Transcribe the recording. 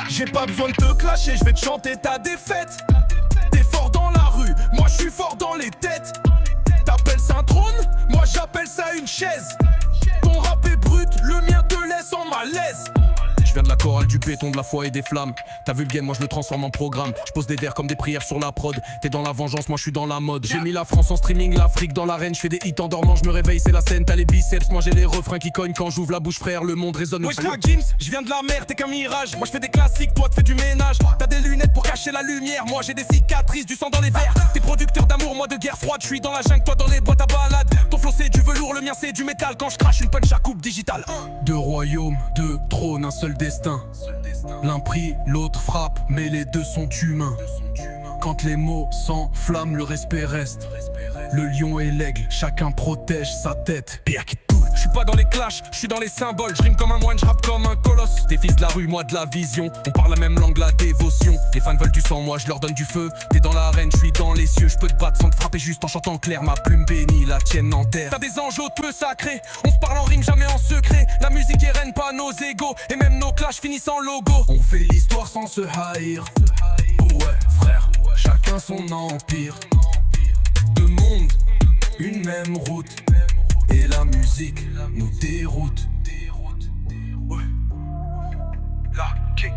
J'ai pas besoin de te clasher, je vais te chanter ta défaite. T'es fort dans la rue, moi je suis fort dans les têtes. T'appelles ça un trône, moi j'appelle ça une chaise. Ton rap est brut, le mien te laisse en malaise. Je viens de la chorale, du béton, de la foi et des flammes. T'as vu le game, moi je le transforme en programme. Je pose des vers comme des prières sur la prod. T'es dans la vengeance, moi je suis dans la mode. J'ai mis la France en streaming, l'Afrique dans l'arène. Je fais des hits en dormant, je me réveille, c'est la scène. T'as les biceps, moi j'ai les refrains qui cognent quand j'ouvre la bouche, frère. Le monde résonne. Ouais, James, je viens de la mer, t'es qu'un mirage. Moi je fais des classiques, toi tu fais du ménage. T'as des lunettes pour cacher la lumière, moi j'ai des cicatrices, du sang dans les verres. T'es producteur d'amour, moi de guerre froide. Je suis dans la jungle, toi dans les boîtes à balade. Ton flow c'est du velours, le mien c'est du métal. Quand je crache une punch à coupe digitale. Deux royaumes, deux trônes, un seul destin. L'un prie, l'autre frappe, mais les deux sont humains. Quand les mots s'enflamment, le respect reste. Le lion et l'aigle, chacun protège sa tête. Pierre qui toule. Je suis pas dans les clashs, je suis dans les symboles. Je rime comme un moine, je rappe comme un colosse. Des fils de la rue, moi de la vision. On parle la même langue, la dévotion. Les fans veulent du sang, moi je leur donne du feu. T'es dans l'arène, je suis dans les cieux. Je peux te battre sans te frapper juste en chantant clair. Ma plume bénie, la tienne en terre. T'as des anges peu sacrés. On se parle en rime, jamais en secret. La musique est reine, pas nos égos. Et même nos clashs finissent en logo. On fait l'histoire sans se haïr. Ouais, frère, chacun son empire. Deux mondes, une même route. Et la musique nous déroute. Ouais. La kick.